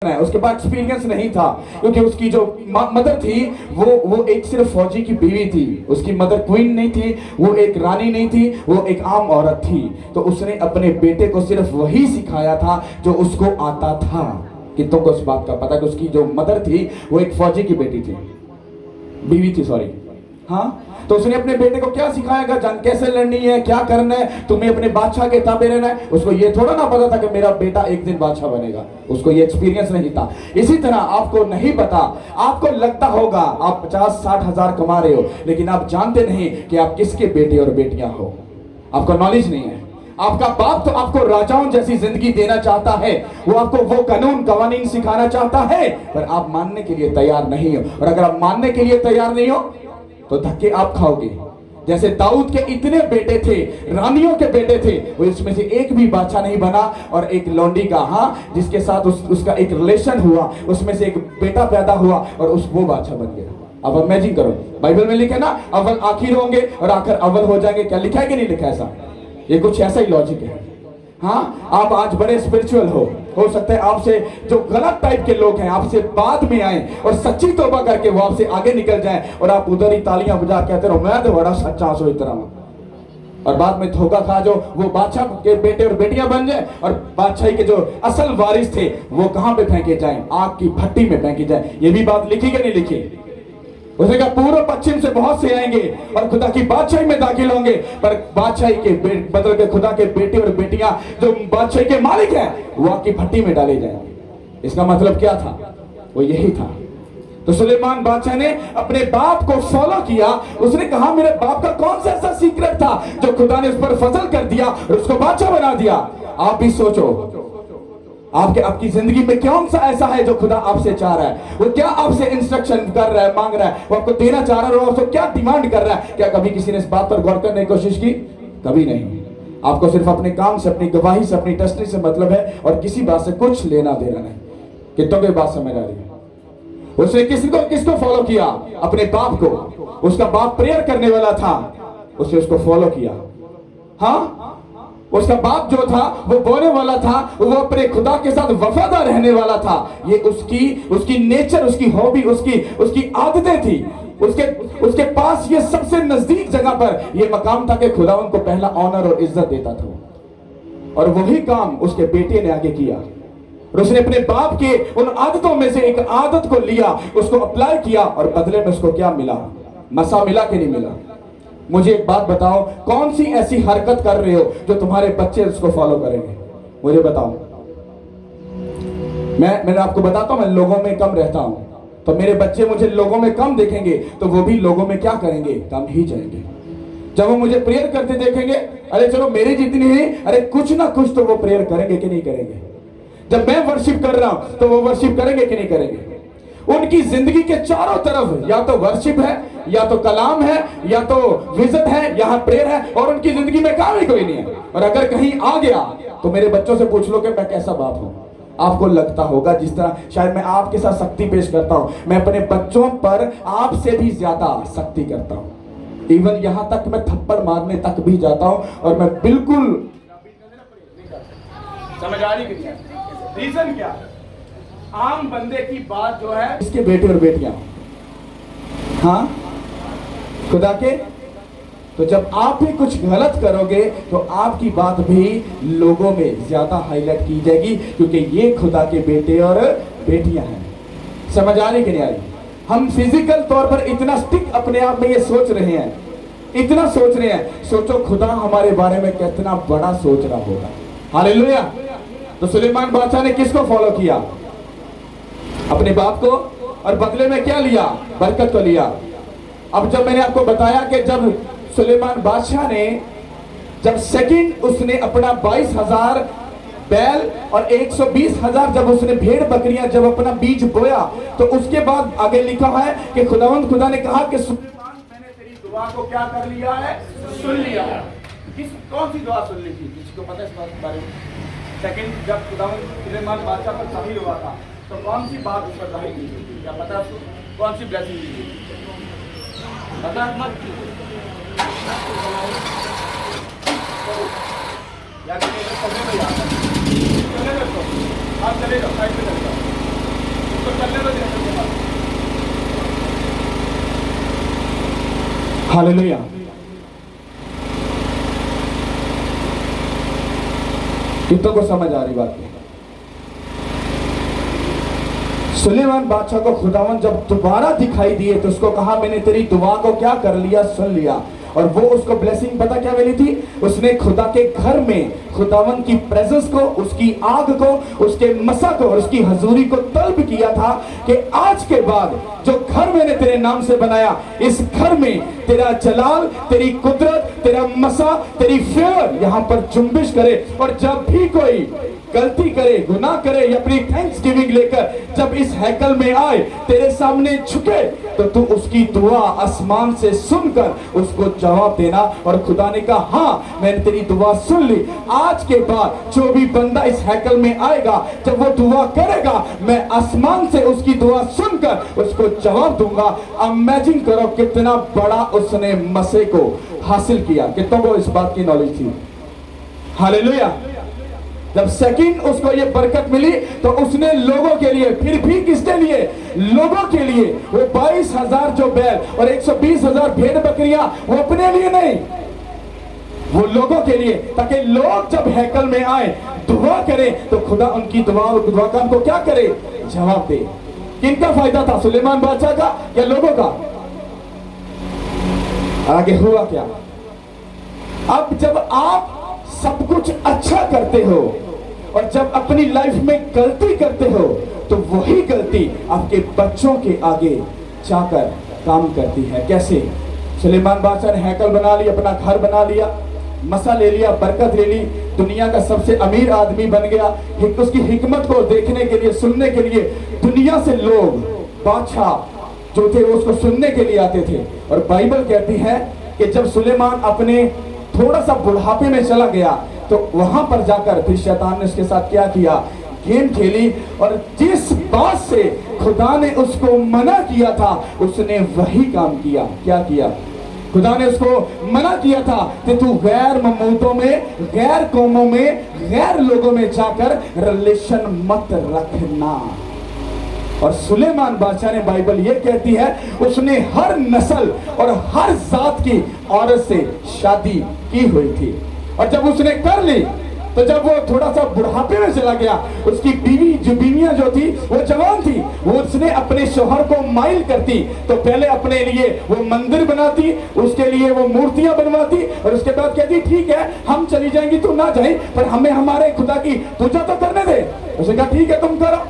उसके पास एक्सपीरियंस नहीं था क्योंकि उसकी जो मदर थी वो एक सिर्फ फौजी की बीवी थी। उसकी मदर क्वीन नहीं थी, वो एक रानी नहीं थी, वो एक आम औरत थी। तो उसने अपने बेटे को सिर्फ वही सिखाया था जो उसको आता था। कि तुमको इस बात का पता है कि उसकी जो मदर थी वो एक फौजी की बेटी थी, बीवी थी, सॉरी। हाँ, तो उसने अपने बेटे को क्या सिखाएगा, जान कैसे लड़नी है, क्या करना है, तुम्हें अपने बादशाह के ताबे रहना है। उसको ये थोड़ा ना पता था कि मेरा बेटा एक दिन बादशाह बनेगा, उसको ये एक्सपीरियंस नहीं था। इसी तरह आपको नहीं पता, आपको लगता होगा आप 50-60 हजार कमा रहे हो, लेकिन आप जानते नहीं कि आप किसके बेटे और बेटियां हो। आपको नॉलेज नहीं है। आपका बाप तो आपको राजाओं जैसी जिंदगी देना चाहता है, वो आपको वो कानून कवानीन सिखाना चाहता है, पर आप मानने के लिए तैयार नहीं हो। और अगर आप मानने के लिए तैयार नहीं हो तो धक्के आप खाओगे। जैसे दाऊद के इतने बेटे थे, रानियों के बेटे थे, वो इसमें से एक भी बादशाह नहीं बना। और एक लौंडी का, हाँ, जिसके साथ उसका एक रिलेशन हुआ, उसमें से एक बेटा पैदा हुआ और वो बादशाह बन गया। अब इमेजिन करो, बाइबल में लिखे ना, अव्वल आखिर होंगे और आखिर अव्वल हो जाएंगे। क्या लिखा है कि नहीं लिखा है? ऐसा, ये कुछ ऐसा ही लॉजिक है। हाँ, आप आज बड़े स्पिरिचुअल हो सकता है आपसे जो गलत टाइप के लोग हैं आपसे बाद में आए और सच्ची तौबा करके वो आपसे आगे निकल जाएं, और आप उधर ही तालियां बजा कहते रहो मैं तो बड़ा सच्चा सो इतना, और बाद में धोखा खा जो वो बादशाह के बेटे और बेटियां बन जाए, और बादशाही के जो असल वारिस थे वो कहां पे फेंके जाएं? आग की भट्टी में फेंके जाए। ये भी बात लिखी कि नहीं लिखी? उसने कहा पूर्व पश्चिम से बहुत से आएंगे और खुदा की बादशाही में दाखिल होंगे, पर बादशाही के बदल के खुदा के बेटे और बेटियां जो बादशाही के मालिक हैं वो आपकी भट्टी में डाले जाएंगे। इसका मतलब क्या था? वो यही था। तो सुलेमान बादशाह ने अपने बाप को फॉलो किया। उसने कहा मेरे बाप का कौन सा ऐसा सीक्रेट था जो खुदा ने उस पर फजल कर दिया और उसको बादशाह बना दिया। आप भी सोचो, आपकी जिंदगी में कौन सा ऐसा है जो खुदा आपसे चाह रहा है? वो क्या आपसे इंस्ट्रक्शन कर रहा है, मांग रहा है, वो आपको देना चाह रहा है, वो क्या डिमांड कर रहा है? क्या कभी किसी ने इस बात पर गौर करने की कोशिश की? कभी नहीं। आपको सिर्फ अपने काम से, अपनी गवाही से, अपनी टेस्टनी से मतलब है और किसी बात से कुछ लेना देना नहीं। कितनों की बात समझ आ रही है? उसने किसको फॉलो किया? अपने बाप को। उसका बाप प्रेयर करने वाला था, उसने उसको फॉलो किया। हाँ, उसका बाप जो था वो बोलने वाला था, वो अपने खुदा के साथ वफादार रहने वाला था। ये उसकी नेचर, उसकी हॉबी, उसकी आदतें थी। उसके पास ये सबसे नजदीक जगह पर ये मकाम था कि खुदा उनको पहला ऑनर और इज्जत देता था। और वही काम उसके बेटे ने आगे किया और उसने अपने बाप के उन आदतों में से एक आदत को लिया, उसको अप्लाई किया, और बदले में उसको क्या मिला? मसा मिला कि नहीं मिला? मुझे एक बात बताओ, कौन सी ऐसी हरकत कर रहे हो जो तुम्हारे बच्चे उसको फॉलो करेंगे? मुझे बताओ। मैंने आपको बताता हूं, मैं लोगों में कम रहता हूं, तो मेरे बच्चे मुझे लोगों में कम देखेंगे तो वो भी लोगों में क्या करेंगे? कम ही जाएंगे। जब वो मुझे प्रेयर करते देखेंगे, अरे चलो मेरी जितनी है, अरे कुछ ना कुछ तो वो प्रेयर करेंगे कि नहीं करेंगे? जब मैं वर्शिप कर रहा हूं तो वो वर्शिप करेंगे कि नहीं करेंगे? उनकी जिंदगी के चारों तरफ या तो वर्शिप है, या तो कलाम है, या तो विजन है, यहाँ प्रेयर है, और उनकी जिंदगी में काम ही कोई नहीं है। और अगर कहीं आ गया तो मेरे बच्चों से पूछ लो कि मैं कैसा बाप हूं। आपको लगता होगा जिस तरह शायद मैं आपके साथ शक्ति पेश करता हूं, मैं अपने बच्चों पर आपसे भी ज्यादा शक्ति करता हूं। इवन यहां तक मैं थप्पड़ मारने तक भी जाता हूं, और मैं बिल्कुल समझ आ रही है रीजन क्या? आम बंदे की बात जो है, इसके बेटे और बेटियां, हाँ, खुदा के, तो जब आप भी कुछ गलत करोगे तो आपकी बात भी लोगों में ज्यादा हाईलाइट की जाएगी, क्योंकि ये खुदा के बेटे और बेटियां हैं। समझ आ रही कि नहीं आ रही? हम फिजिकल तौर पर इतना स्टिक अपने आप में ये सोच रहे हैं, इतना सोच रहे हैं, सोचो खुदा हमारे बारे में कितना बड़ा सोच रहा होगा। हालेलुया। तो सुलेमान बादशाह ने किसको फॉलो किया? अपने बाप को, और बदले में क्या लिया? बरकत को लिया। अब जब मैंने आपको बताया कि जब सुलेमान बादशाह ने, जब सेकंड उसने अपना 22,000 बैल और 120,000 जब उसने भेड़ बकरियां जब अपना बीज बोया, तो उसके बाद आगे लिखा है कि खुदावंद खुदा ने कहा कि सुलेमान मैंने तेरी दुआ को क्या कर लिया है? सुन लिया है। कौन सी दुआ सुन ली थी? किसी को पता है इस बात के बारे में? सेकंड जब खुदावंद सुलेमान बादशाह पर जाहिर हुआ था तो कौन सी बात उस पर जाहिर की थी? क्या पता आपको? कौन सी ब्लेसिंग दी थी? पता मत या आप चले जाओ, साइड पे चले जाओ। हालेलुया। कितनों को समझ आ रही बात है? सुलेमान बादशाह को खुदावन जब दोबारा दिखाई दिए तो उसको कहा, मैंने तेरी दुआ को क्या कर लिया, सुन लिया। और वो उसको ब्लेसिंग पता क्या मिली थी? उसने खुदा के घर में खुदावन की प्रेजेंस को, उसकी आग को, उसके मसा को और उसकी हजूरी को तलब किया था कि आज के बाद जो घर मैंने तेरे नाम से बनाया, इस घर में तेरा जलाल, तेरी कुदरत, तेरा मसा, तेरी फेवर यहां पर जुम्बिश करे। और जब भी कोई गलती करे, गुनाह करे या अपनी थैंक्स गिविंग लेकर जब इस हैकल में आए, तेरे सामने झुके, तो तू उसकी दुआ आसमान से सुनकर उसको जवाब देना। और खुदा ने कहा, हाँ मैंने तेरी दुआ सुन ली। आज के बाद जो भी बंदा इस हैकल में आएगा, जब वो दुआ करेगा, मैं आसमान से उसकी दुआ सुनकर उसको जवाब दूंगा। इमेजिन करो कितना बड़ा उसने मसे को हासिल किया। कितनों को इस बात की नॉलेज थी? हालेलुया। जब सेकंड उसको ये बरकत मिली तो उसने लोगों के लिए, फिर भी किसके लिए? लोगों के लिए। वो 22,000 जो बैल और 120,000 भेड़ बकरियां, वो अपने लिए नहीं, वो लोगों के लिए, ताकि लोग जब हैकल में आए, दुआ करें, तो खुदा उनकी दुआ का उनको क्या करे? जवाब दे। किनका फायदा था? सुलेमान बादशाह का या लोगों का? आगे हुआ क्या? अब जब आप सब कुछ अच्छा करते हो और जब अपनी लाइफ में गलती करते हो, तो वही गलती आपके बच्चों के आगे जाकर काम करती है। कैसे? सुलेमान बादशाह ने हैकल बना लिया, अपना घर बना लिया, मसा ले लिया, बरकत ले ली, दुनिया का सबसे अमीर आदमी बन गया। उसकी हिकमत को देखने के लिए, सुनने के लिए दुनिया से लोग, बादशाह जो थे उसको सुनने के लिए आते थे। और बाइबल कहती है कि जब सुलेमान अपने थोड़ा सा बुढ़ापे में चला गया, तो वहां पर जाकर फिर शैतान ने उसके साथ क्या किया? गेम खेली। और जिस बात से खुदा ने उसको मना किया था, उसने वही काम किया। क्या किया? खुदा ने उसको मना किया था कि तू गैर ममूतों में, गैर कौमों में, गैर लोगों में जाकर रिलेशन मत रखना। और सुलेमान बादशाह ने, बाइबल ये कहती है, उसने हर नस्ल और हर जात की औरत से शादी की हुई थी। और जब उसने कर ली, तो जब वो थोड़ा सा बुढ़ापे में चला गया, उसकी बीवियां जो थी वो जवान थी, वो उसने अपने शौहर को माइल करती। तो पहले अपने लिए वो मंदिर बनाती, उसके लिए वो मूर्तियां बनवाती, और उसके बाद कहती ठीक है हम चली जाएंगी, तू ना जाए, पर हमें हमारे खुदा की पूजा तो करने दे। उसने कहा ठीक है तुम करो।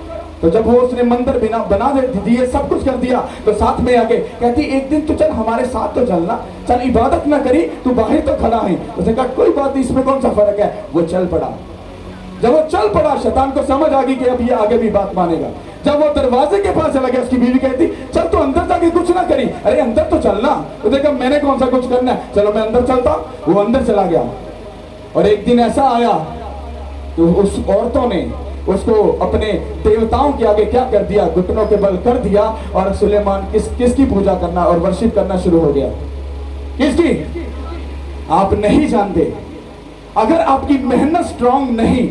तो जब वो उसने मंदिर बना दिए, सब कुछ कर दिया, तो साथ में आके कहती एक दिन तू चल हमारे साथ तो चलना, चल इबादत ना करी, तू बाहर तो खड़ा है। उसने कहा कोई बात नहीं, इसमें कौन सा फर्क है। वो चल पड़ा। जब वो चल पड़ा, शैतान को समझ आ गई कि अब ये आगे भी बात मानेगा। जब वो दरवाजे के पास चला गया, उसकी बीवी कहती चल तू अंदर जाके कुछ ना करी। अरे अंदर तो चलना। उसने कहा मैंने कौन सा कुछ करना है, चलो मैं अंदर चलता। वो अंदर चला गया। और एक दिन ऐसा आया तो उस औरतों ने उसको अपने देवताओं के आगे क्या कर दिया? घुटनों के बल कर दिया। और सुलेमान किसकी पूजा करना और वर्शिप करना शुरू हो गया? किसकी? आप नहीं जानते। अगर आपकी मेहनत स्ट्रांग नहीं,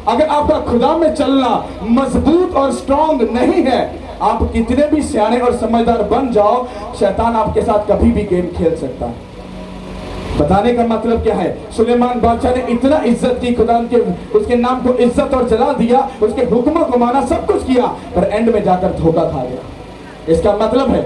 अगर आपका खुदा में चलना मजबूत और स्ट्रांग नहीं है, आप कितने भी सियाने और समझदार बन जाओ, शैतान आपके साथ कभी भी गेम खेल सकता है। बताने का मतलब क्या है? सुलेमान बादशाह ने इतना इज्जत की, खुदा के उसके नाम को इज्जत और जला दिया, उसके हुक्मों को माना, सब कुछ किया, पर एंड में जाकर धोखा खा गया। इसका मतलब है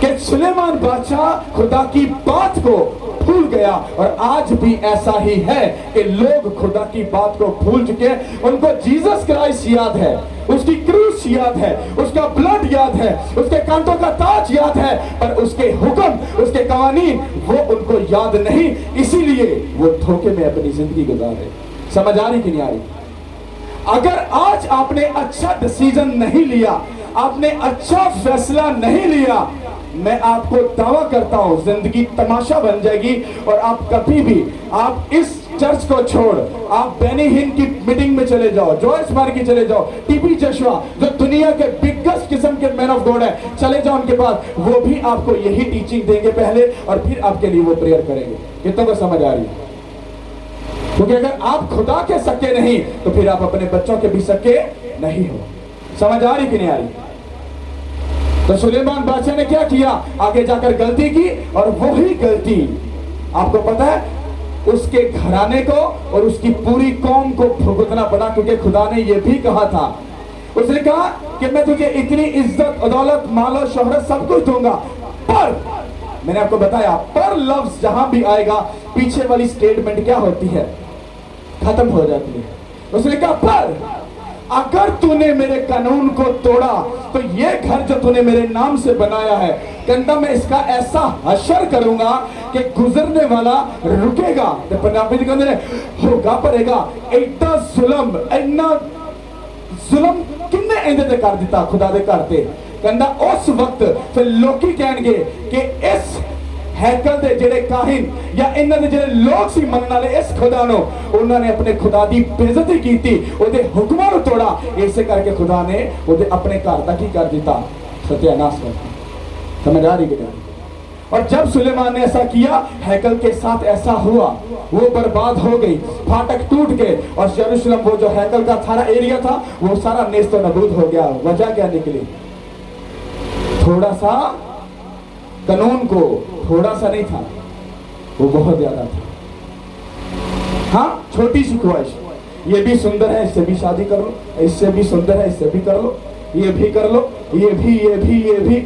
कि सुलेमान बादशाह खुदा की बात को भूल गया। और आज भी ऐसा ही है कि लोग खुदा की बात को भूल चुके हैं। उनको जीसस क्राइस्ट याद है, उसकी क्रूस याद है, उसका ब्लड याद है, उसके कांटों का ताज याद है, पर उसके हुक्म, उसके कवानीन वो उनको याद नहीं। इसीलिए वो धोखे में अपनी जिंदगी गुजार रहे। समझ आ रही कि नहीं आ रही? अगर आज आपने अच्छा डिसीजन नहीं लिया, आपने अच्छा फैसला नहीं लिया, मैं आपको दावा करता हूं जिंदगी तमाशा बन जाएगी। और आप कभी भी, आप इस चर्च को छोड़ आप बेनी हिन की मीटिंग में चले जाओ, जॉयस मार की चले जाओ, टीपी जशवा जो दुनिया के बिगेस्ट किस्म के मैन ऑफ गॉड है, चले जाओ उनके पास, वो भी आपको यही टीचिंग देंगे पहले, और फिर आपके लिए वो प्रेयर करेंगे। कितनों को समझ आ रही है? क्योंकि अगर आप खुदा के सके नहीं, तो फिर आप अपने बच्चों के भी सके नहीं हो। समझ आ रही कि नहीं आ रही? तो सुलेमान बादशाह ने क्या किया, आगे जाकर गलती की, और वही गलती आपको पता है उसके घराने को और उसकी पूरी कौम को भुगतना पड़ा, क्योंकि खुदा ने यह भी कहा था, उसने कहा कि मैं तुझे इतनी इज्जत, अदौलत, मालो, शोहरत सब कुछ दूंगा, पर मैंने आपको बताया पर लफ्ज जहां भी आएगा पीछे वाली स्टेटमेंट क्या होती है, खत्म हो जाती है। उसने कहा पर अगर तूने मेरे कानून को तोड़ा तो ये घर जो तूने मेरे नाम से बनाया है, कहता मैं इसका ऐसा हशर करूंगा कि गुजरने वाला रुकेगा ते पंजाबी कहते ने होगा पड़ेगा। एडा जुल्म, इन्ना जुल्म किन्ने इंदे ते कर दिता खुदा दे घर ते। कहता उस वक्त फिर लोकी कहणगे कि इस हैकल दे जेड़े काहिन या इन्हां दे जेड़े लोग सी मनन वाले इस खुदा नो, उन्होंने अपने खुदा दी बेइज्जती कीती, ओदे हुक्मां नु तोड़ा, इसे करके खुदा ने ओदे अपने घर दा की कर दिता, सत्यानाश कर दिया। समझ आ रही है? और जब सुलेमान ने ऐसा किया, हैकल के साथ ऐसा हुआ, वो बर्बाद हो गई, फाटक टूट गए, और यरूशलेम वो जो हैकल का सारा एरिया था वो सारा नेस्त नबूद हो गया। वजह क्या निकली? थोड़ा सा कानून को, थोड़ा सा नहीं था, वो बहुत ज्यादा था। हाँ, छोटी सी ख्वाहिश, ये भी सुंदर है इससे भी शादी कर लो, इससे भी सुंदर है इससे भी कर लो, ये भी कर लो, ये भी, ये भी, ये भी।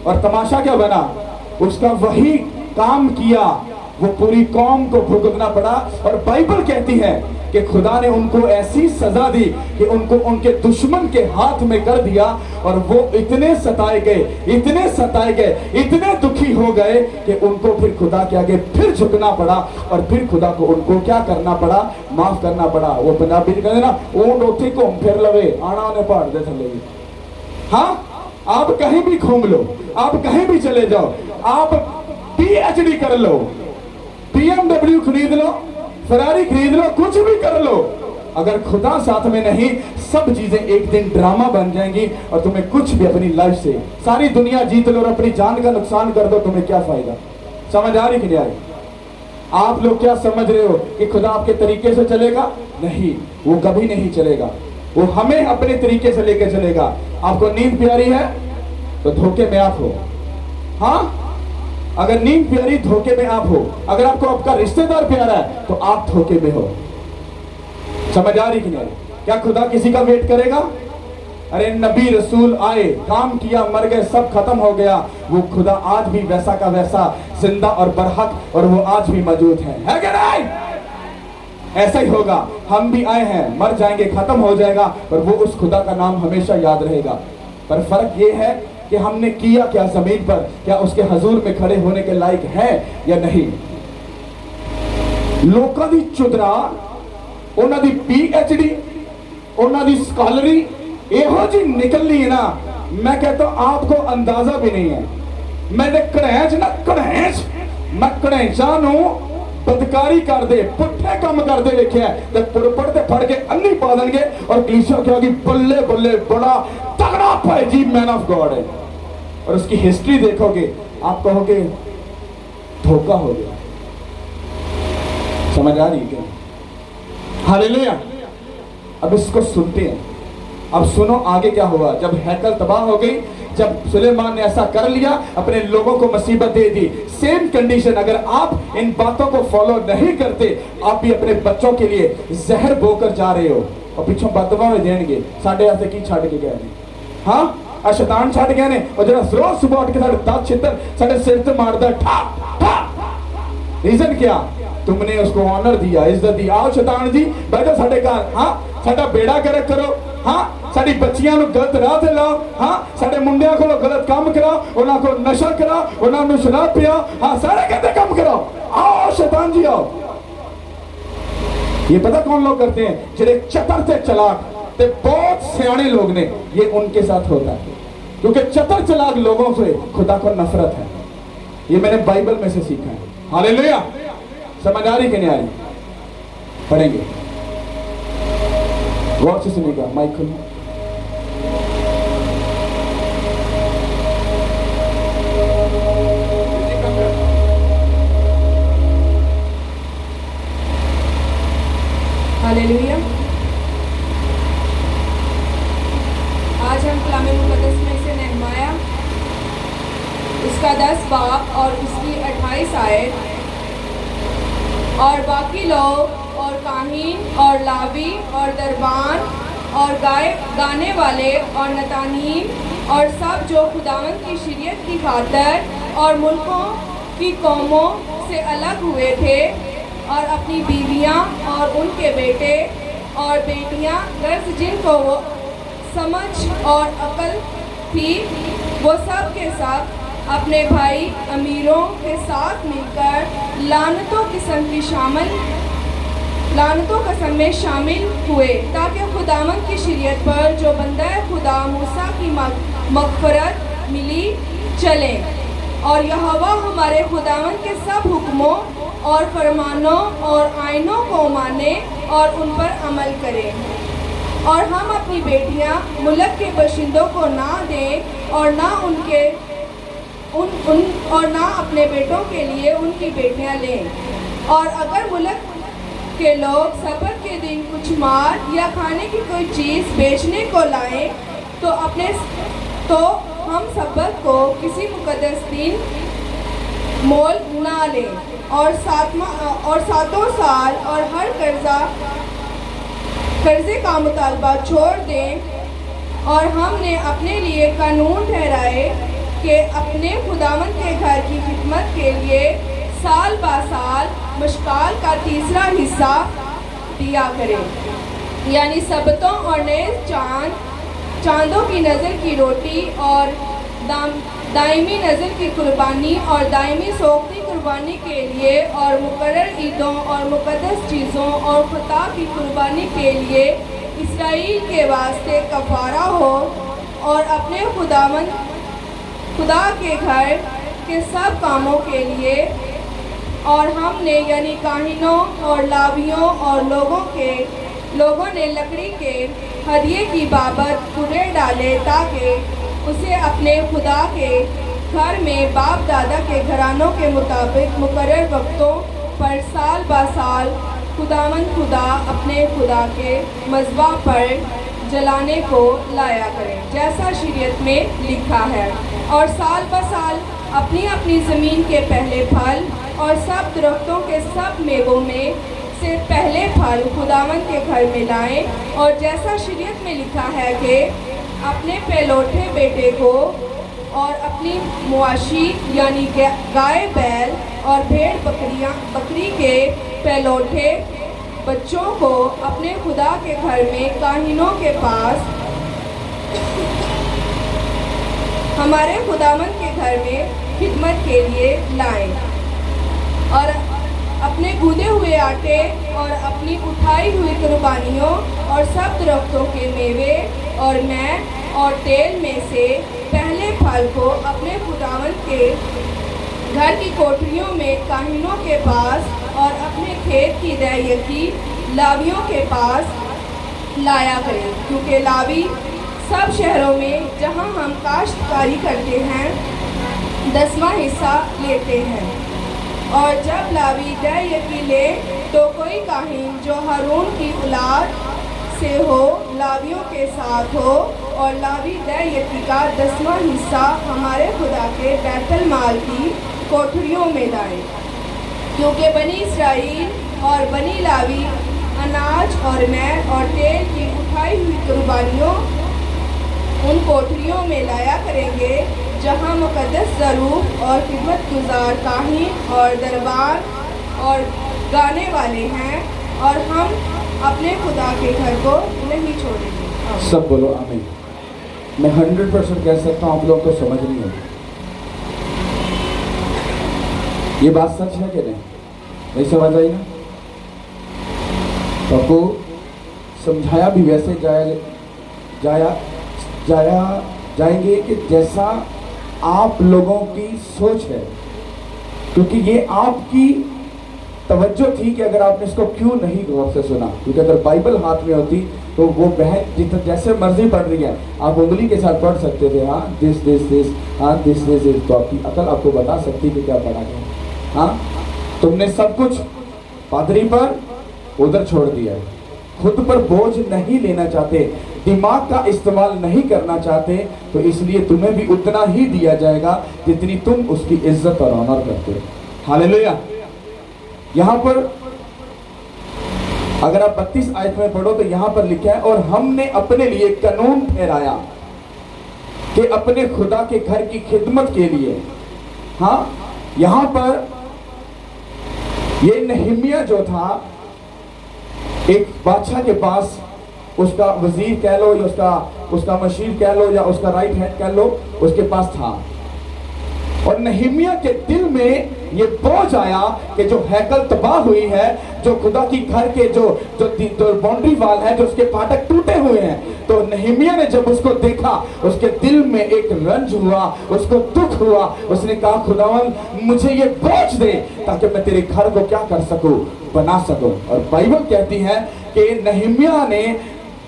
और तमाशा क्या बना, उसका वही काम किया, वो पूरी कौम को भुगतना पड़ा। और बाइबल कहती है कि खुदा ने उनको ऐसी सजा दी कि उनको उनके दुश्मन के हाथ में कर दिया, और वो इतने सताए गए, इतने सताए गए, इतने दुखी हो गए कि उनको फिर खुदा के आगे फिर झुकना पड़ा, और फिर खुदा को उनको क्या करना पड़ा, माफ करना पड़ा। वो पंजाबी कहते ना, ऊंट उठी घूम फिर लवे, आना उन्हें पहाड़ दे थले। हाँ, आप कहीं भी घूम लो, आप कहीं भी चले जाओ, आप PhD कर लो, BMW खरीद लो, फरारी खरीद लो, कुछ भी कर लो, अगर खुदा साथ में नहीं, सब चीजें एक दिन ड्रामा बन जाएंगी, और तुम्हें कुछ भी अपनी लाइफ से सारी दुनिया जीत लो और अपनी जान का नुकसान कर दो, तुम्हें क्या फायदा? समझ आ रही कि नहीं आ रही? आप लोग क्या समझ रहे हो कि खुदा आपके तरीके से चलेगा? नहीं, वो कभी नहीं चलेगा, वो हमें अपने तरीके से लेके चलेगा। आपको नींद प्यारी है तो धोखे में आप हो। हाँ, अगर नींद प्यारी, धोखे में आप हो। अगर आपको आपका रिश्तेदार प्यारा है तो आप धोखे में हो। समझ आ रही कि नहीं? क्या खुदा किसी का वेट करेगा? अरे नबी रसूल आए, काम किया, मर गए, सब खत्म हो गया। वो खुदा आज भी वैसा का वैसा जिंदा और बरहक, और वो आज भी मौजूद है कि नहीं? ऐसा ही होगा, हम भी आए हैं, मर जाएंगे, खत्म हो जाएगा, पर वो उस खुदा का नाम हमेशा याद रहेगा। पर फर्क ये है कि हमने किया क्या जमीन पर, क्या उसके हजूर में खड़े होने के लायक है या नहीं। लोगों की चुदरा, उन्होंने PhD, उन्होंने स्कॉलरी एहो जी निकलनी है ना, मैं कहता हूं आपको अंदाजा भी नहीं है। मैंने कढ़ैच ना कढ़ैच, मैं कढ़ैचा नू बदकारी कर दे, पुट्ठे काम कर दे वेख्या ते पुरपड़ ते फड़ के अन्नी पा देंगे, और कलीसिया कहेगी बल्ले बल्ले, बड़ा तगड़ा भाई जी, मैन ऑफ गॉड है। और उसकी हिस्ट्री देखोगे, आप कहोगे धोखा हो गया। समझ आ रही है? हालेलुया। अब इसको सुनते हैं, अब सुनो आगे क्या हुआ। जब हैकल तबाह हो गई, जब सुलेमान ने ऐसा कर लिया, अपने लोगों को मुसीबत दे दी, सेम कंडीशन, अगर आप इन बातों को फॉलो नहीं करते, आप भी अपने बच्चों के लिए जहर बोकर जा रहे हो, और पीछों बदवा में देंगे। साढ़े ऐसे की छड़ के गए? हाँ, शैतान छड़ गए ने, और जरा रोज सुबह उठ के साढ़े 10 छितर साढ़े सिर से मारदा ठा ठा। रीजन क्या? तुमने उसको ऑनर दिया, इज्जत दी। आओ शैतान जी बैठो साढ़े घर, हाँ साडा बेड़ा गर्क करो, हाँ साडी बच्चियां नूं गलत राह ते लाओ, हाँ साडे मुंडियां कोलों गलत काम कराओ, उन्हां को नशा कराओ, उन्हां नूं शराब पियाओ, हाँ सारे कहते काम कराओ। आओ शैतान जी आओ। ये पता कौन लोग करते हैं? जिहड़े चतर ते चलाक ते बहुत सियाने लोग ने, ये उनके साथ होता है, क्योंकि चतर चलाक लोगों से खुदा को नफरत है। ये मैंने बाइबल में से सीखा है। हालेलुया। समझ आ रही कि नहीं आ रही? पढ़ेंगे, गौर से सुनिएगा, माइक खोलो। हालेलुया। आज हम कलाम मुकद्दस में से नहमाया उसका 10 बाप और उसकी 28 आयत। और बाकी लोग और काहीन और लावी और दरबान और गाने वाले और नतानीम और सब जो खुदावंद की शरीयत की खातर और मुल्कों की कौमों से अलग हुए थे और अपनी बीवियां और उनके बेटे और बेटियां गर्ज जिनको वो समझ और अकल थी, वो सब के सब अपने भाई अमीरों के साथ मिलकर लानतों कसम में शामिल हुए, ताकि खुदावंद की शरीयत पर जो बंदा खुदा मूसा की मग़फ़िरत मिली चलें और यहोवा हमारे खुदावंद के सब हुक्मों और फरमानों और आइनों को माने और उन पर अमल करें। और हम अपनी बेटियां मुल्क के बशिंदों को ना दें और ना अपने बेटों के लिए उनकी बेटियां लें। और अगर मुल्क के लोग सब्त के दिन कुछ मार या खाने की कोई चीज़ बेचने को लाएं तो हम सब्त को किसी मुकद्दस दिन मोल ना लें और सातों साल और हर कर्जे का मुतालबा छोड़ दें। और हमने अपने लिए कानून ठहराए कि अपने खुदावंद के घर की खिदमत के लिए साल बा साल मशकाल का तीसरा हिस्सा दिया करें, यानी सबतों और नए चांदों की नज़र की रोटी और दायमी नज़र की कुर्बानी और दायमी सोख्ती कुर्बानी के लिए और मुकर्रर ईदों और मुक़द्दस चीज़ों और खुदा की कुर्बानी के लिए इसराइल के वास्ते कफ़ारा हो और अपने खुदा के घर के सब कामों के लिए। और हमने यानी काहिनों और लावियों और लोगों ने लकड़ी के हदिये की बाबत पूरे डाले, ताकि उसे अपने खुदा के घर में बाप दादा के घरानों के मुताबिक मुकर्रर वक्तों पर साल बा साल खुदावंद खुदा अपने खुदा के मज़बा पर जलाने को लाया करें, जैसा शरीयत में लिखा है। और साल ब साल अपनी अपनी ज़मीन के पहले फल और सब दरख्तों के सब मेवों में से पहले फल खुदावंद के घर में लाएं। और जैसा शरीयत में लिखा है कि अपने पहलौठे बेटे को और अपनी मुआशी यानी गाय बैल और भेड़ बकरी के पहलौठे बच्चों को अपने खुदा के घर में काहिनों के पास हमारे खुदावंद के घर में खिदमत के लिए लाएं। और अपने गूंदे हुए आटे और अपनी उठाई हुई कुर्बानियों और सब दरख्तों के मेवे और मैं और तेल में से पहले फल को अपने खुदावंद के घर की कोठरियों में काहिनों के पास और अपने खेत की रैयती लावियों के पास लाया करें, क्योंकि लावी सब शहरों में जहां हम काश्तकारी करते हैं 10वां हिस्सा लेते हैं। और जब लावी रैयती ले तो कोई काहिन जो हारून की औलाद से हो लावियों के साथ हो और लावी रैयती का 10वां हिस्सा हमारे खुदा के बैतुल माल की कोठरियों में लाए, क्योंकि बनी इसराइल और बनी लावी अनाज और मैं और तेल की उठाई हुई कुर्बानियों उन कोठरियों में लाया करेंगे जहां मुकद्दस ज़रूफ और खिदमत गुजार काहिन और दरबार और गाने वाले हैं, और हम अपने खुदा के घर को नहीं छोड़ेंगे। सब बोलो आमीन। मैं 100% कह सकता हूँ आप लोगों को समझ नहीं होगी। ये बात सच है कि नहीं समझ आई ना? तो आपको समझाया भी वैसे जाएंगे कि जैसा आप लोगों की सोच है, क्योंकि ये आपकी तवज्जो थी कि अगर आपने इसको क्यों नहीं गौर से सुना, क्योंकि अगर बाइबल हाथ में होती तो वो बहन जितना जैसे मर्जी पढ़ रही है आप उंगली के साथ पढ़ सकते थे, हाँ दिस हाँ दिस तो आपकी अकल आपको बता सकती कि क्या पढ़ा गया। हाँ, तुमने सब कुछ पादरी पर उधर छोड़ दिया है, खुद पर बोझ नहीं लेना चाहते। दिमाग का इस्तेमाल नहीं करना चाहते, तो इसलिए तुम्हें भी उतना ही दिया जाएगा जितनी तुम उसकी इज्जत और ऑनर करते हो। हालेलुया। यहां पर अगर आप 32 आयत में पढ़ो तो यहां पर लिखा है, और हमने अपने लिए कानून ठहराया कि अपने खुदा के घर की खिदमत के लिए। हाँ, यहां पर ये नहम्याह जो था, एक बादशाह के पास उसका वजीर कह लो या उसका मशीर कह लो या उसका राइट हैंड कह लो, उसके पास था। और नहम्याह के दिल में ये बोझ आया कि जो हैकल तबाह हुई है, जो खुदा की घर के जो बाउंड्री वाल है, जो उसके फाटक टूटे हुए हैं, तो नहम्याह ने जब उसको देखा, उसके दिल में एक रंज हुआ, उसको दुख हुआ। उसने कहा, खुदावन मुझे ये बोझ दे ताकि मैं तेरे घर को क्या कर सकूं, बना सकूं। और बाइबल कहती है कि नहम्याह ने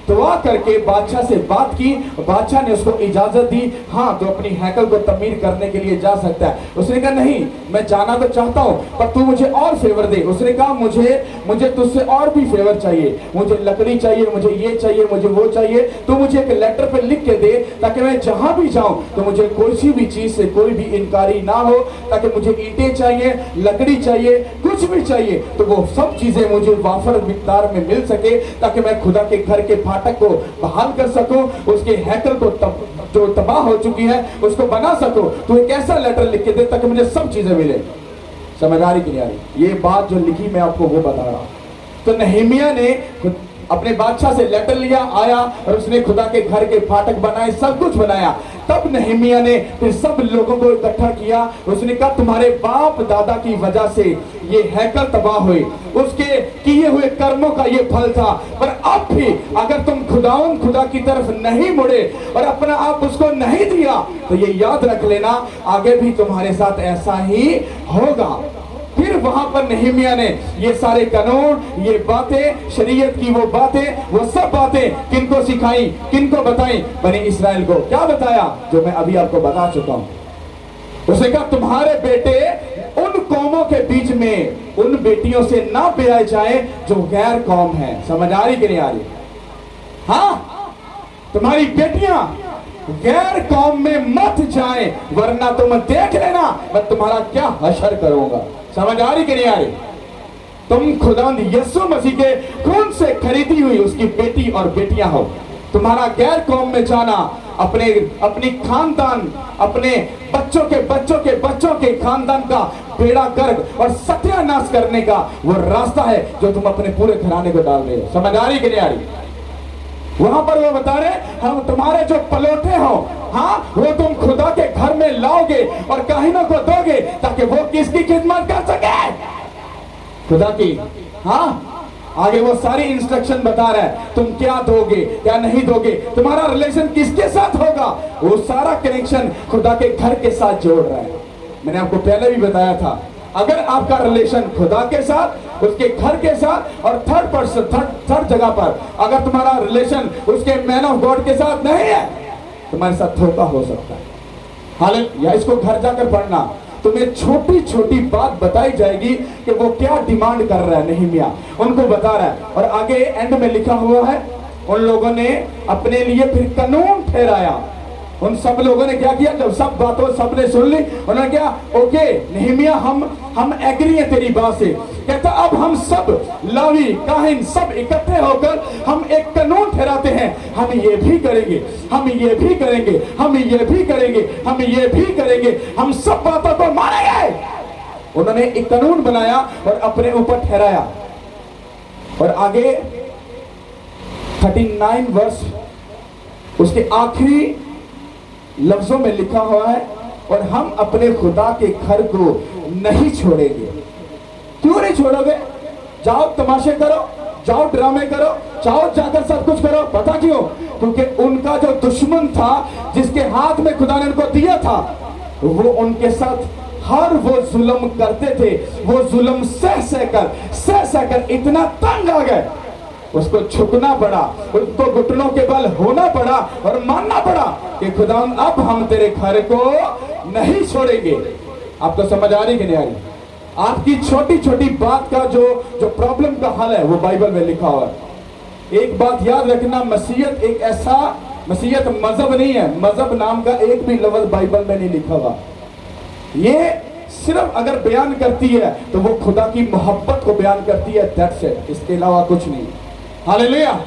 दुआ करके बादशाह से बात की, बादशाह ने उसको इजाजत दी, हाँ तो अपनी हैकल को तमीर करने के लिए जा सकता है। उसने कहा, नहीं मैं जाना तो चाहता हूं, पर तू मुझे और फेवर दे। उसने कहा, मुझे तुझसे और भी फेवर चाहिए, मुझे लकड़ी चाहिए, मुझे ये चाहिए, मुझे वो चाहिए। तू मुझे एक लेटर पे लिख के दे ताकि मैं जहां भी जाऊं तो मुझे कोई भी चीज से कोई भी इनकारी ना हो, ताकि मुझे ईंटें चाहिए, लकड़ी चाहिए, कुछ भी चाहिए तो वो सब चीजें मुझे वाफर मिकदार में मिल सके, ताकि मैं खुदा के घर के फाटक को बहाल कर सकूं, उसके हैकल को जो तबाह हो चुकी है उसको बना सकूं। तो एक ऐसा लेटर लिख के दे ताकि मुझे सब चीजें मिले। समझ आ रही कि नहीं आ रही? ये बात जो लिखी मैं आपको वो बता रहा हूं। तो नहम्याह ने अपने बादशाह से लेटर लिया, आया और उसने खुदा के घर के फाटक बनाए, सब कुछ बनाया। तब नहम्याह ने फिर सब लोगों को इकट्ठा किया। उसने कहा, तुम्हारे बाप दादा की वजह से ये हैकल तबाह हुए, उसके किए हुए कर्मों का ये फल था। पर अब भी अगर तुम खुदा की तरफ नहीं मुड़े और अपना आप उसको नहीं दिया, तो ये याद रख लेना, आगे भी तुम्हारे साथ ऐसा ही होगा। फिर वहां पर नहम्याह ने ये सारे कानून, ये बातें, शरीयत की वो बातें, वो सब बातें किनको सिखाई, किनको बताई? बनी इस्राएल को। क्या बताया? जो मैं अभी आपको बता चुका हूं। उसने कहा, तुम्हारे बेटे उन कौमों के बीच में उन बेटियों से ना ब्याए जाए जो गैर कौम है। समझ आ रही कि नहीं आ रही? हाँ, तुम्हारी बेटियां गैर कौम में मत जाए, वरना तुम देख लेना मैं तुम्हारा क्या हशर करूंगा। समझ आ रही कि नहीं आ रही? तुम खुदावंद यीशु मसीह के खून से खरीदी हुई उसकी बेटी और बेटियां हो। तुम्हारा गैर कौम में जाना अपनी खानदान, अपने बच्चों के खानदान का बेड़ा गर्क और सत्यानाश करने का वो रास्ता है जो तुम अपने पूरे घराने को डाल रहे हो। समझ आ रही कि नहीं आ रही? वहां पर वो बता रहे, हम तुम्हारे जो पलोठे हो, हाँ वो तुम खुदा के घर में लाओगे और काहिनों को दोगे ताकि वो किसकी खिदमत कर सके? खुदा की। हाँ, आगे वो सारी इंस्ट्रक्शन बता रहा है, तुम क्या दोगे क्या नहीं दोगे, तुम्हारा रिलेशन किसके साथ होगा, वो सारा कनेक्शन खुदा के घर के साथ जोड़ रहा है। मैंने आपको पहले भी बताया था, अगर आपका रिलेशन खुदा के साथ, उसके घर के साथ और थर्ड जगह पर अगर तुम्हारा रिलेशन उसके मैन ऑफ गॉड के साथ नहीं है, तुम्हारे साथ धोखा हो सकता है। हालांकि या इसको घर जाकर पढ़ना, तुम्हें छोटी छोटी बात बताई जाएगी कि वो क्या डिमांड कर रहा है। नहम्याह उनको बता रहा है और आगे एंड में लिखा हुआ है, उन लोगों ने अपने लिए फिर कानून ठहराया। उन सब लोगों ने क्या किया? जब सब बातों सबने सुन ली, उन्होंने क्या, ओके नहम्याह हम एग्री है तेरी बात से। कहता अब हम सब लावी काहिन सब इकट्ठे होकर हम एक कानून ठहराते हैं, हम ये भी करेंगे, हम ये भी करेंगे, हम ये भी करेंगे, हम ये भी करेंगे, हम सब बातों को मानेंगे। उन्होंने एक कानून बनाया और अपने ऊपर ठहराया। और आगे 39 वर्ष उसके आखिरी लफ्जों में लिखा हुआ है, और हम अपने खुदा के घर को नहीं छोड़ेंगे। क्यों नहीं छोड़ोगे? जाओ तमाशे करो, जाओ ड्रामे करो, जाओ जाकर सब कुछ करो। पता क्यों? क्योंकि उनका जो दुश्मन था, जिसके हाथ में खुदा ने उनको दिया था, वो उनके साथ हर वो जुल्म करते थे। वो जुल्म सह कर इतना तंग आ गए, उसको झुकना पड़ा, उसको घुटनों के बल होना पड़ा और मानना पड़ा कि खुदा अब हम तेरे घर को नहीं छोड़ेंगे। आपको समझ आ रही कि नहीं आ रही? आपकी छोटी छोटी बात का जो प्रॉब्लम का हल है वो बाइबल में लिखा हुआ है। एक बात याद रखना, मसीहत एक ऐसा, मसीहत मजहब नहीं है, मजहब नाम का एक भी लफ्ज बाइबल में नहीं लिखा हुआ। ये सिर्फ अगर बयान करती है तो वो खुदा की मोहब्बत को बयान करती है, दैट्स इट, इसके अलावा कुछ नहीं। हालेलुया।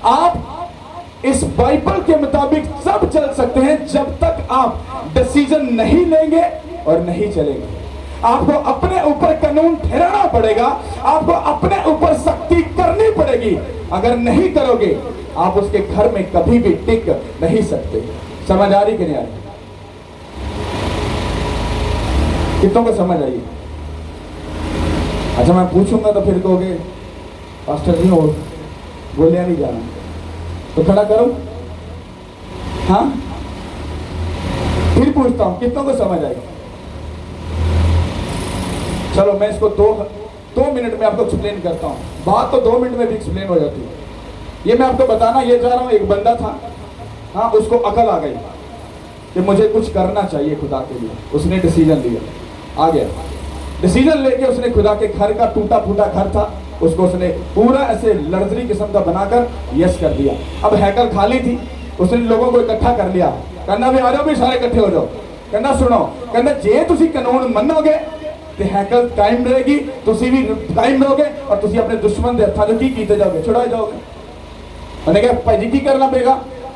आप इस बाइबल के मुताबिक सब चल सकते हैं जब तक आप डिसीजन नहीं लेंगे और नहीं चलेंगे। आपको अपने ऊपर कानून ठहराना पड़ेगा, आपको अपने ऊपर सख्ती करनी पड़ेगी। अगर नहीं करोगे आप उसके घर में कभी भी टिक नहीं सकते। समझ आ रही कि नहीं आ रही? कितनों को समझ आई? अच्छा, मैं पूछूंगा तो फिर कहोगे पास्टर जी हो बोलिया नहीं जाना, तो खड़ा करो। हाँ, फिर पूछता हूं कितनों को समझ आई? चलो मैं इसको दो मिनट में आपको एक्सप्लेन करता हूं। बात तो 2 मिनट में भी एक्सप्लेन हो जाती है। ये मैं आपको बताना ये चाह रहा हूं, एक बंदा था, हाँ, उसको अकल आ गई कि मुझे कुछ करना चाहिए खुदा के लिए। उसने डिसीजन लिया, आ गया डिसीजन लेके, उसने खुदा के घर का, टूटा फूटा घर था, उसको उसने पूरा ऐसे लग्जरी किस्म का बनाकर यस कर दिया। अब हैकल खाली थी, उसने लोगों को इकट्ठा कर लिया, कहना भी आ जाओ भी, सारे इकट्ठे हो जाओ। कहना सुनो, कहना जे तुसी कानून मनोगे तो हैकल कायम रहेगी, तुसी भी कायम रहोगे और तुसी अपने दुश्मन के हत्थों की कीते जाओगे, छुड़ाए जाओगे। मैंने कहा भाई जी की करना पेगा,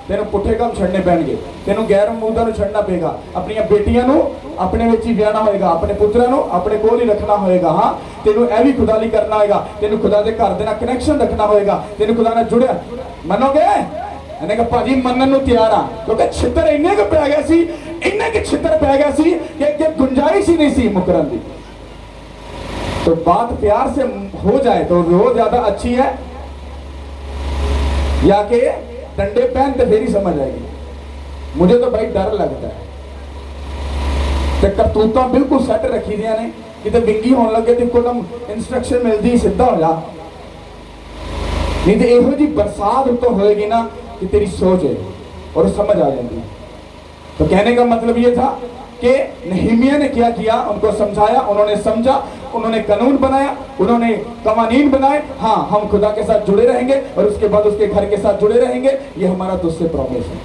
तेन पुठे काम छड़ने पैणगे, तेन गैर मूदा छड़ना पेगा, अपन बेटियां अपने विच ही ब्याहना होएगा, अपने पुत्रां अपने कोल ही रखना होएगा। हाँ, तेन यह भी खुदा ली करना होएगा, तेन खुदा के घर दे कनैक्शन रखना होएगा, तेन खुदा ने जुड़िया मनोगे। मैंने कहा भाजी मनन तैयार हाँ, क्योंकि छितर इन्ने को पै गया सी, इन्ने के छितर पै गया सी कि गुंजाइश ही नहीं सी मुकरन दी। तो बात प्यार से हो जाए तो रोज ज्यादा अच्छी है, या कि डंडे पहन तो फिर ही समझ आएगी। मुझे तो भाई डर लगता है। तो करतूता बिल्कुल सैट रखी दिया ने, कितने विंगी होने लगे तो एकदम इंस्ट्रक्शन मिलती सीधा हो जा, नहीं तो यहो जी बरसात तो होएगी ना कि तेरी सोच है और समझ आ जाएगी। तो कहने का मतलब ये था कि नहमीया ने क्या किया, उनको समझाया, उन्होंने समझा, उन्होंने कानून बनाया, उन्होंने कवानीन बनाए। हाँ, हम खुदा के साथ जुड़े रहेंगे और उसके बाद उसके घर के साथ जुड़े रहेंगे, ये हमारा तुझसे प्रॉमिस है।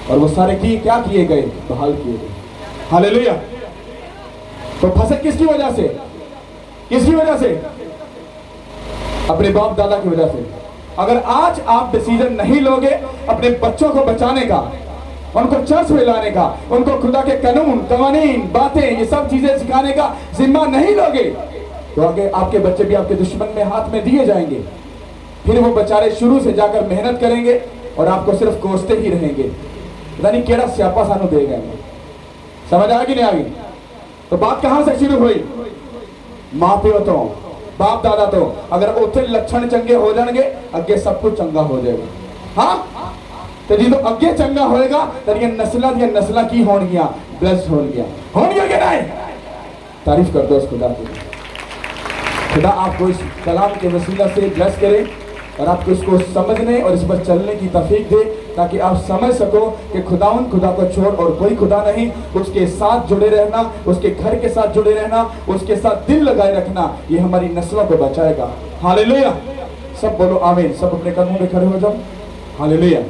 और वो सारे की क्या किए गए, बहाल किए गए। हालेलुया। तो फंसे किसकी वजह से? किसकी वजह से? अपने बाप दादा की वजह से। अगर आज आप डिसीजन नहीं लोगे अपने बच्चों को बचाने का, उनको चर्च में लाने का, उनको खुदा के कानून, कवानीन, बातें, ये सब चीजें सिखाने का जिम्मा नहीं लोगे, तो आगे आपके बच्चे भी आपके दुश्मन में हाथ में दिए जाएंगे। फिर वो बेचारे शुरू से जाकर मेहनत करेंगे और आपको सिर्फ कोसते ही रहेंगे। पता नहीं केड़ा स्यापा सानू दे गए। समझ आ गई नहीं आ गई? तो बात कहां से शुरू हुई? मां प्यो तो, बाप दादा तो। अगर उत्थे लक्षण चंगे हो जाएंगे, अगे सब कुछ चंगा हो जाएगा। हाँ, तो जो अगे चंगा होएगा तेरिया नस्लां दी नस्लां की होणगियां, ब्लेस्ड होणगियां। होणगियां कि नहीं? तारीफ कर दो उस खुदा की। खुदा आपको इस कलाम के वसीला से ब्लेस करे और आपको इसको समझने और इस पर चलने की तौफीक दे, ताकि आप समझ सको कि खुदावन खुदा को छोड़ और कोई खुदा नहीं। उसके साथ जुड़े रहना, उसके घर के साथ जुड़े रहना, उसके साथ दिल लगाए रखना, ये हमारी नस्लों को बचाएगा। हालेलुया। सब बोलो आमीन। सब अपने कदमों पे खड़े हो जाओ। हालेलुया।